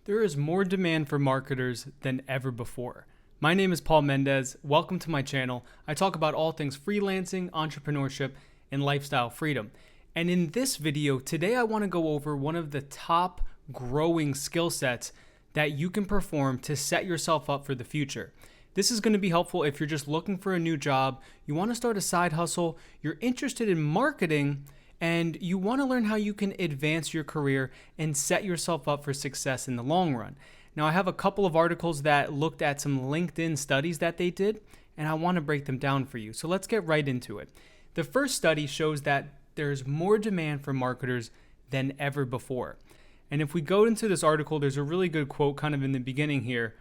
There is more demand for marketers than ever before. My name is Paul Mendez. Welcome to my channel. I talk about all things freelancing, entrepreneurship, and lifestyle freedom. And in this video, today I want to go over one of the top growing skill sets that you can perform to set yourself up for the future. This is going to be helpful if you're just looking for a new job, you want to start a side hustle, you're interested in marketing, and you want to learn how you can advance your career and set yourself up for success in the long run. Now, I have a couple of articles that looked at some LinkedIn studies that they did, and I want to break them down for you. So let's get right into it. The first study shows that there's more demand for marketers than ever before. And if we go into this article, there's a really good quote kind of in the beginning here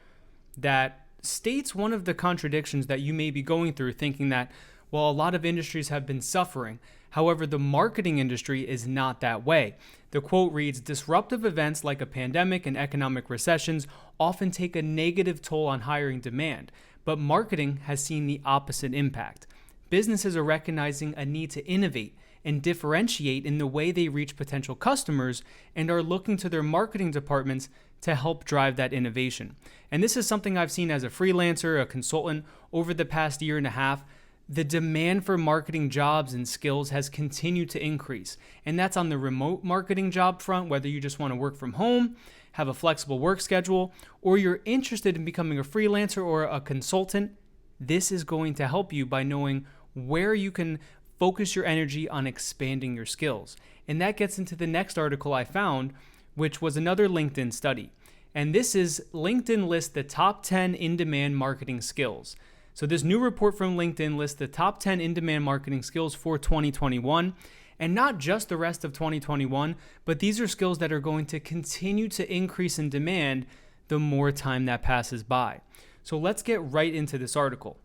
that states one of the contradictions that you may be going through, thinking that, well, a lot of industries have been suffering. However, the marketing industry is not that way. The quote reads, "Disruptive events like a pandemic and economic recessions often take a negative toll on hiring demand, but marketing has seen the opposite impact. Businesses are recognizing a need to innovate and differentiate in the way they reach potential customers and are looking to their marketing departments to help drive that innovation." And this is something I've seen as a freelancer, a consultant over the past year and a half. The demand for marketing jobs and skills has continued to increase. And that's on the remote marketing job front, whether you just want to work from home, have a flexible work schedule, or you're interested in becoming a freelancer or a consultant. This is going to help you by knowing where you can focus your energy on expanding your skills. And that gets into the next article I found, which was another LinkedIn study. And this is LinkedIn lists the top 10 in-demand marketing skills. So this new report from LinkedIn lists the top 10 in-demand marketing skills for 2021, and not just the rest of 2021, but these are skills that are going to continue to increase in demand the more time that passes by. So let's get right into this article.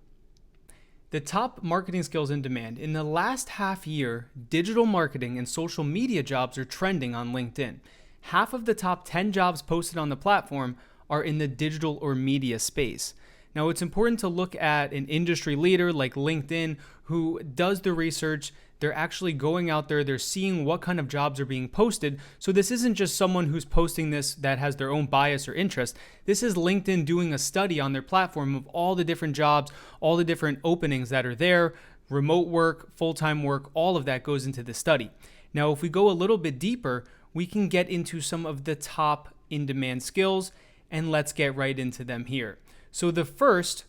The top marketing skills in demand. In the last half year, digital marketing and social media jobs are trending on LinkedIn. Half of the top 10 jobs posted on the platform are in the digital or media space. Now, it's important to look at an industry leader like LinkedIn who does the research. They're actually going out there, they're seeing what kind of jobs are being posted. So this isn't just someone who's posting this that has their own bias or interest. This is LinkedIn doing a study on their platform of all the different jobs, all the different openings that are there, remote work, full-time work, all of that goes into the study. Now, if we go a little bit deeper, we can get into some of the top in-demand skills, and let's get right into them here. So the first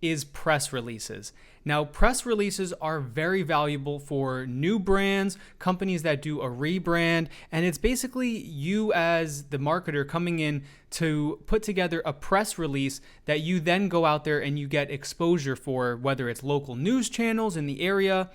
is press releases. Now, press releases are very valuable for new brands, companies that do a rebrand, and it's basically you as the marketer coming in to put together a press release that you then go out there and you get exposure for, whether it's local news channels in the area,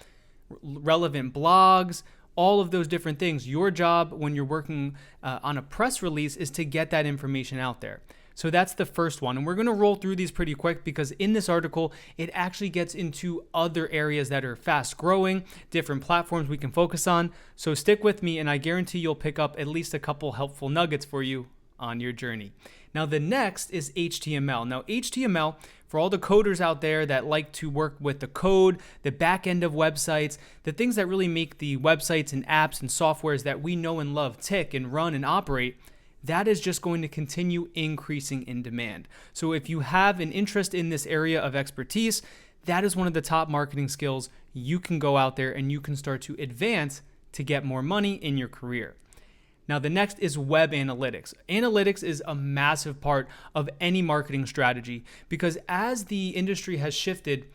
relevant blogs, all of those different things. Your job when you're working on a press release is to get that information out there. So that's the first one. And we're going to roll through these pretty quick because in this article, it actually gets into other areas that are fast growing, different platforms we can focus on. So stick with me and I guarantee you'll pick up at least a couple helpful nuggets for you on your journey. Now, the next is HTML. Now, HTML, for all the coders out there that like to work with the code, the back end of websites, the things that really make the websites and apps and softwares that we know and love tick and run and operate, that is just going to continue increasing in demand. So if you have an interest in this area of expertise, that is one of the top marketing skills you can go out there and you can start to advance to get more money in your career. Now, the next is web analytics. Analytics is a massive part of any marketing strategy because as the industry has shifted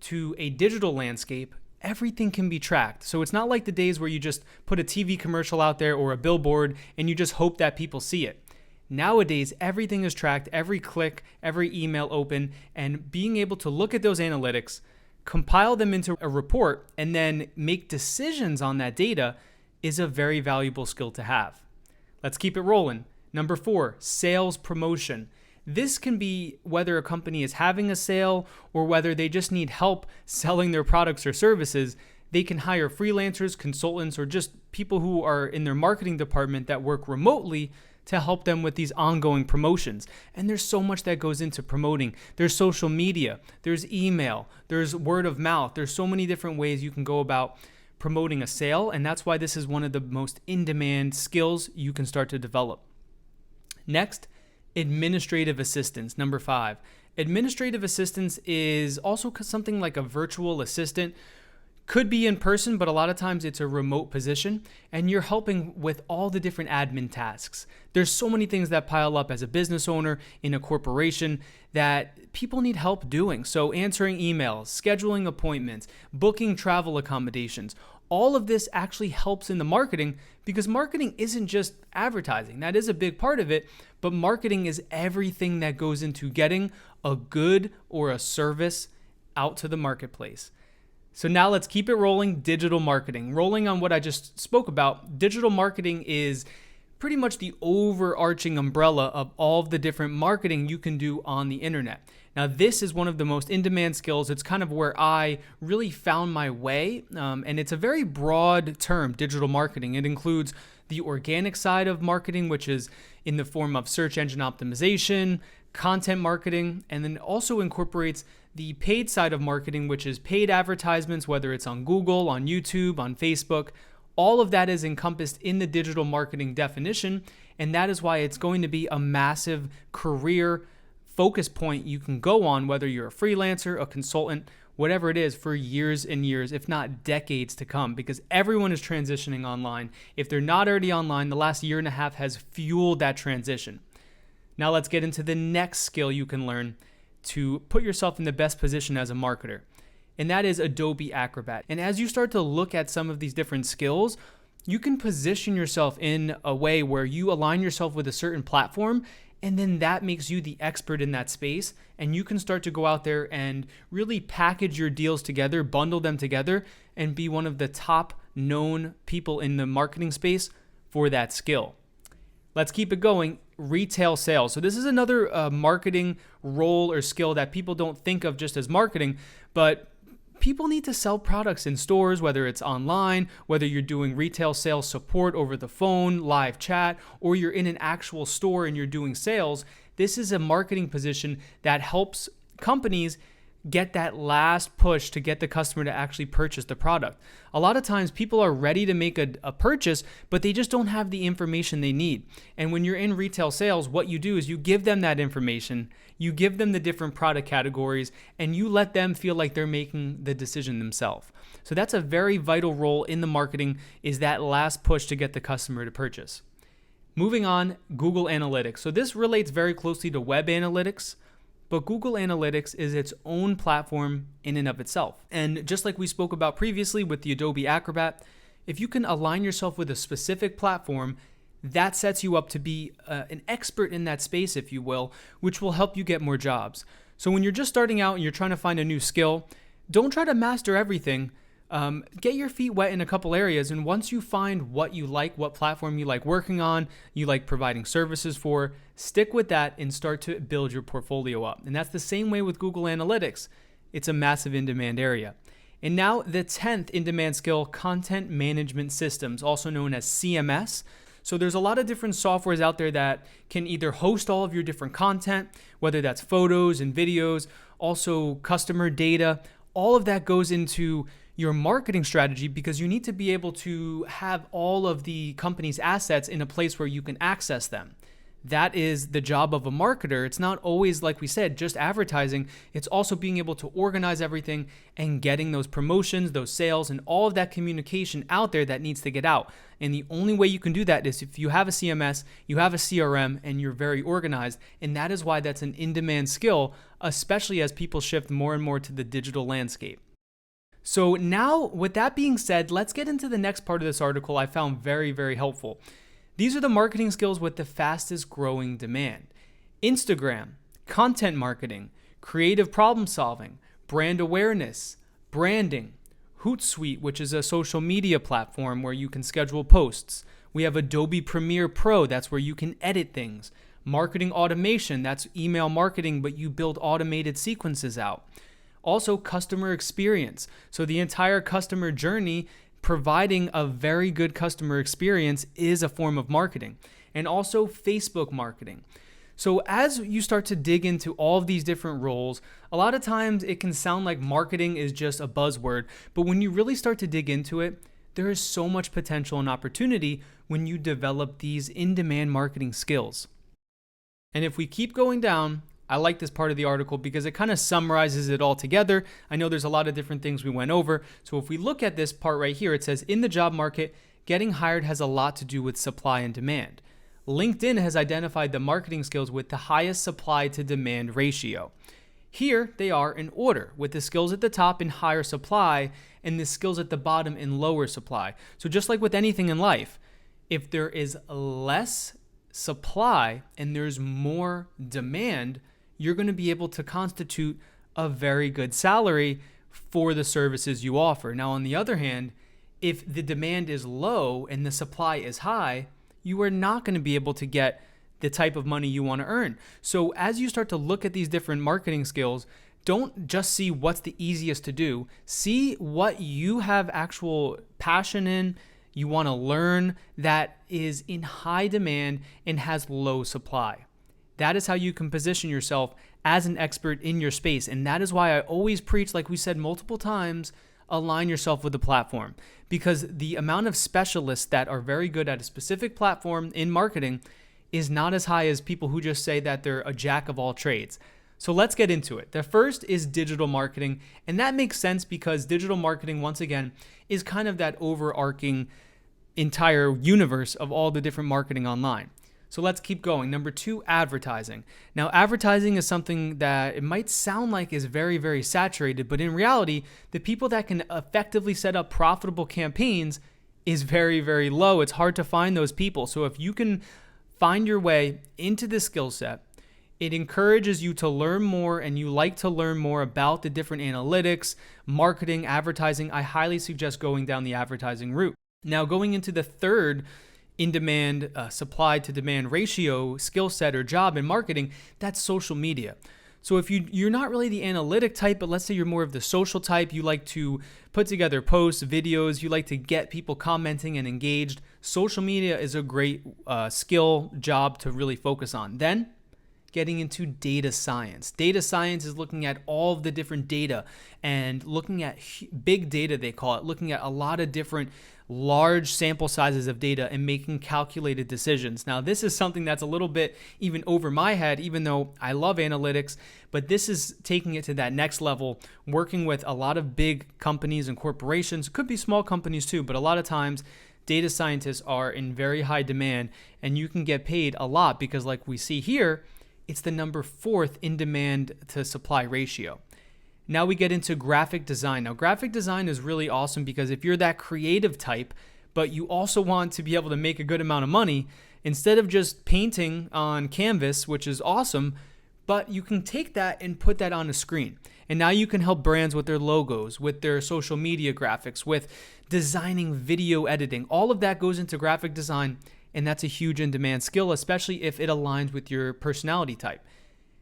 to a digital landscape, everything can be tracked. So it's not like the days where you just put a TV commercial out there or a billboard and you just hope that people see it. Nowadays, everything is tracked, every click, every email open, and being able to look at those analytics, compile them into a report, and then make decisions on that data is a very valuable skill to have. Let's keep it rolling. Number 4, sales promotion. This can be whether a company is having a sale or whether they just need help selling their products or services. They can hire freelancers, consultants, or just people who are in their marketing department that work remotely to help them with these ongoing promotions. And there's so much that goes into promoting. There's social media, there's email, there's word of mouth. There's so many different ways you can go about promoting a sale, and that's why this is one of the most in-demand skills you can start to develop. Next Administrative assistance, number 5. Administrative assistance is also something like a virtual assistant. Could be in person, but a lot of times it's a remote position, and you're helping with all the different admin tasks. There's so many things that pile up as a business owner in a corporation that people need help doing. So answering emails, scheduling appointments, booking travel accommodations, all of this actually helps in the marketing, because marketing isn't just advertising. That is a big part of it, but marketing is everything that goes into getting a good or a service out to the marketplace. So now let's keep it rolling. Digital marketing. Rolling on what I just spoke about, digital marketing is pretty much the overarching umbrella of all of the different marketing you can do on the internet. Now, this is one of the most in-demand skills. It's kind of where I really found my way, and it's a very broad term, digital marketing. It includes the organic side of marketing, which is in the form of search engine optimization, content marketing, and then also incorporates the paid side of marketing, which is paid advertisements, whether it's on Google, on YouTube, on Facebook. All of that is encompassed in the digital marketing definition, and that is why it's going to be a massive career focus point you can go on, whether you're a freelancer, a consultant, whatever it is, for years and years, if not decades to come, because everyone is transitioning online. If they're not already online, the last year and a half has fueled that transition. Now let's get into the next skill you can learn to put yourself in the best position as a marketer, and that is Adobe Acrobat. And as you start to look at some of these different skills, you can position yourself in a way where you align yourself with a certain platform, and then that makes you the expert in that space, and you can start to go out there and really package your deals together, bundle them together, and be one of the top known people in the marketing space for that skill. Let's keep it going. Retail sales. So this is another marketing role or skill that people don't think of just as marketing, but people need to sell products in stores, whether it's online, whether you're doing retail sales support over the phone, live chat, or you're in an actual store and you're doing sales. This is a marketing position that helps companies get that last push to get the customer to actually purchase the product. A lot of times people are ready to make a purchase, but they just don't have the information they need. And when you're in retail sales, what you do is you give them that information, you give them the different product categories, and you let them feel like they're making the decision themselves. So that's a very vital role in the marketing, is that last push to get the customer to purchase. Moving on, Google Analytics. So this relates very closely to web analytics, but Google Analytics is its own platform in and of itself. And just like we spoke about previously with the Adobe Acrobat, if you can align yourself with a specific platform, that sets you up to be an expert in that space, if you will, which will help you get more jobs. So when you're just starting out and you're trying to find a new skill, don't try to master everything. Get your feet wet in a couple areas, and once you find what you like, what platform you like working on, you like providing services for, stick with that and start to build your portfolio up. And that's the same way with Google Analytics. It's a massive in-demand area. And now the 10th in-demand skill, content management systems, also known as CMS. So there's a lot of different softwares out there that can either host all of your different content, whether that's photos and videos, also customer data. All of that goes into your marketing strategy, because you need to be able to have all of the company's assets in a place where you can access them. That is the job of a marketer. It's not always, like we said, just advertising. It's also being able to organize everything and getting those promotions, those sales, and all of that communication out there that needs to get out. And the only way you can do that is if you have a CMS, you have a CRM, and you're very organized. And that is why that's an in-demand skill, especially as people shift more and more to the digital landscape. So now, with that being said, let's get into the next part of this article I found very, very helpful. These are the marketing skills with the fastest growing demand: Instagram, content marketing, creative problem solving, brand awareness, branding, Hootsuite, which is a social media platform where you can schedule posts. We have Adobe Premiere Pro, that's where you can edit things. Marketing automation, that's email marketing, but you build automated sequences out. Also, customer experience. So the entire customer journey, providing a very good customer experience, is a form of marketing. And also Facebook marketing. So as you start to dig into all of these different roles, a lot of times it can sound like marketing is just a buzzword, but when you really start to dig into it, there is so much potential and opportunity when you develop these in-demand marketing skills. And if we keep going down, I like this part of the article because it kind of summarizes it all together. I know there's a lot of different things we went over. So if we look at this part right here, it says in the job market, getting hired has a lot to do with supply and demand. LinkedIn has identified the marketing skills with the highest supply to demand ratio. Here they are in order, with the skills at the top in higher supply and the skills at the bottom in lower supply. So just like with anything in life, if there is less supply and there's more demand, you're going to be able to constitute a very good salary for the services you offer. Now, on the other hand, if the demand is low and the supply is high, you are not going to be able to get the type of money you want to earn. So as you start to look at these different marketing skills, don't just see what's the easiest to do. See what you have actual passion in, you want to learn, that is in high demand and has low supply. That is how you can position yourself as an expert in your space. And that is why I always preach, like we said multiple times, align yourself with the platform, because the amount of specialists that are very good at a specific platform in marketing is not as high as people who just say that they're a jack of all trades. So let's get into it. The first is digital marketing, and that makes sense because digital marketing, once again, is kind of that overarching entire universe of all the different marketing online. So let's keep going. Number 2, advertising. Now, advertising is something that it might sound like is very, very saturated, but in reality, the people that can effectively set up profitable campaigns is very, very low. It's hard to find those people. So if you can find your way into this skill set, it encourages you to learn more and you like to learn more about the different analytics, marketing, advertising. I highly suggest going down the advertising route. Now, going into the third in-demand, supply to demand ratio skill set or job in marketing, that's social media. So if you're not really the analytic type, but let's say you're more of the social type, you like to put together posts, videos, you like to get people commenting and engaged, social media is a great skill job to really focus on. Then getting into data science. Data science is looking at all of the different data and looking at big data, they call it, looking at a lot of different large sample sizes of data and making calculated decisions. Now, this is something that's a little bit even over my head, even though I love analytics, but this is taking it to that next level, working with a lot of big companies and corporations. It could be small companies too, but a lot of times data scientists are in very high demand and you can get paid a lot because, like we see here, it's the number 4th in demand to supply ratio. Now we get into graphic design. Now, graphic design is really awesome because if you're that creative type, but you also want to be able to make a good amount of money, instead of just painting on canvas, which is awesome, but you can take that and put that on a screen. And now you can help brands with their logos, with their social media graphics, with designing video editing. All of that goes into graphic design, and that's a huge in-demand skill, especially if it aligns with your personality type.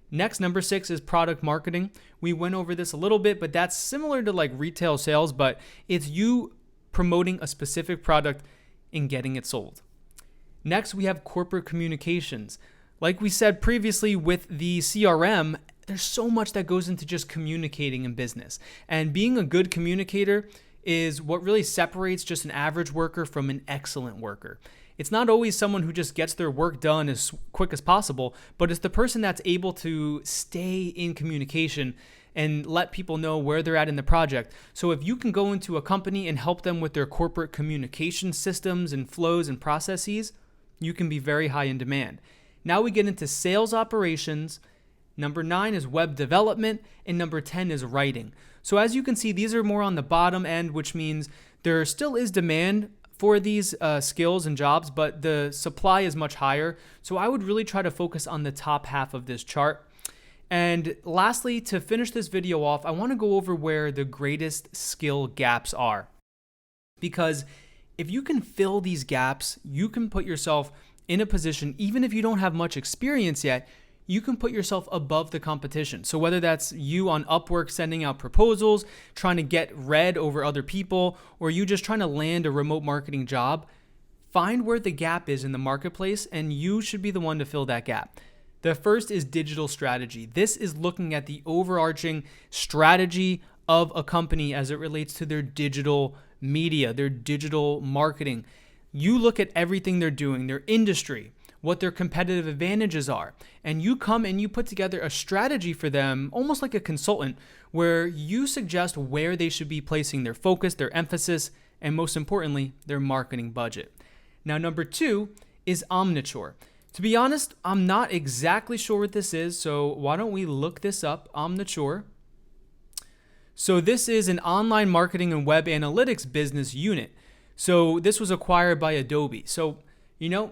Next, number 6 is product marketing. We went over this a little bit, but that's similar to like retail sales, but it's you promoting a specific product and getting it sold. Next, we have corporate communications. Like we said previously with the CRM, there's so much that goes into just communicating in business. And being a good communicator is what really separates just an average worker from an excellent worker. It's not always someone who just gets their work done as quick as possible, but it's the person that's able to stay in communication and let people know where they're at in the project. So if you can go into a company and help them with their corporate communication systems and flows and processes, you can be very high in demand. Now we get into sales operations. Number 9 is web development, and number 10 is writing. So as you can see, these are more on the bottom end, which means there still is demand for these skills and jobs, but the supply is much higher. So I would really try to focus on the top half of this chart. And lastly, to finish this video off, I want to go over where the greatest skill gaps are. Because if you can fill these gaps, you can put yourself in a position, even if you don't have much experience yet, you can put yourself above the competition. So whether that's you on Upwork sending out proposals, trying to get read over other people, or you just trying to land a remote marketing job, find where the gap is in the marketplace and you should be the one to fill that gap. The first is digital strategy. This is looking at the overarching strategy of a company as it relates to their digital media, their digital marketing. You look at everything they're doing, their industry. what their competitive advantages are. And you come and you put together a strategy for them, almost like a consultant, where you suggest where they should be placing their focus, their emphasis, and most importantly, their marketing budget. Now, number 2 is Omniture. To be honest, I'm not exactly sure what this is, so why don't we look this up, Omniture. So this is an online marketing and web analytics business unit. So this was acquired by Adobe. So,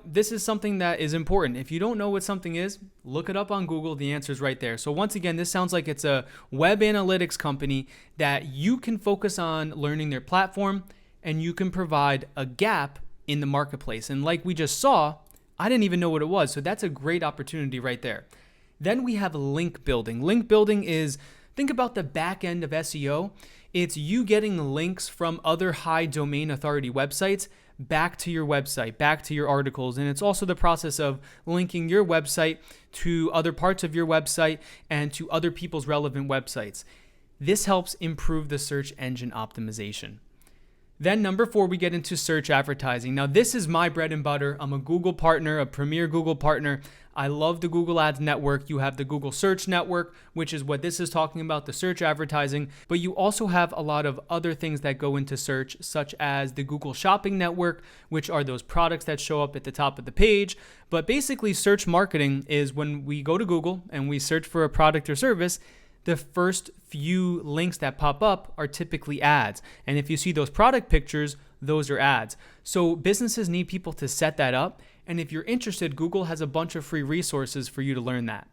this is something that is important. If you don't know what something is, look it up on Google. The answer is right there. So once again, this sounds like it's a web analytics company that you can focus on learning their platform, and you can provide a gap in the marketplace. And like we just saw, I didn't even know what it was. So that's a great opportunity right there. Then we have link building. Link building is, think about the back end of SEO. It's you getting links from other high domain authority websites back to your website, back to your articles. And it's also the process of linking your website to other parts of your website and to other people's relevant websites. This helps improve the search engine optimization. Then number 4, we get into search advertising. Now, this is my bread and butter. I'm a Google partner, a premier Google partner. I love the Google Ads network. You have the Google Search Network, which is what this is talking about, the search advertising. But you also have a lot of other things that go into search, such as the Google Shopping Network, which are those products that show up at the top of the page. But basically, search marketing is when we go to Google and we search for a product or service, the first few links that pop up are typically ads. And if you see those product pictures, those are ads. So businesses need people to set that up. And if you're interested, Google has a bunch of free resources for you to learn that.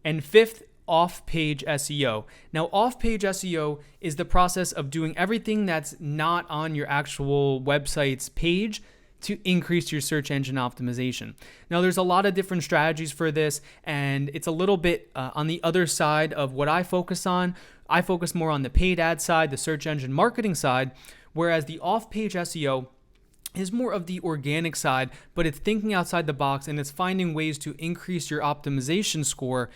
And 5th, off-page SEO. Now, off-page SEO is the process of doing everything that's not on your actual website's page to increase your search engine optimization. Now, there's a lot of different strategies for this, and it's a little bit on the other side of what I focus on. I focus more on the paid ad side, the search engine marketing side, whereas the off-page SEO is more of the organic side, but it's thinking outside the box and it's finding ways to increase your optimization score,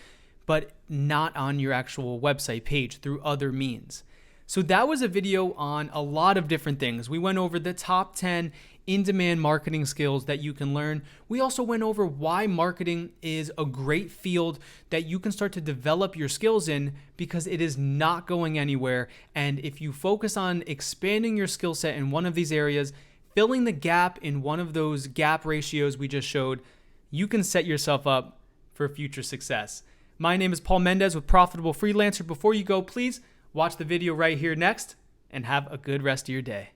but not on your actual website page through other means. So that was a video on a lot of different things. We went over the top 10 in-demand marketing skills that you can learn. We also went over why marketing is a great field that you can start to develop your skills in, because it is not going anywhere. And if you focus on expanding your skill set in one of these areas, filling the gap in one of those gap ratios we just showed, you can set yourself up for future success. My name is Paul Mendez with Profitable Freelancer. Before you go, please watch the video right here next and have a good rest of your day.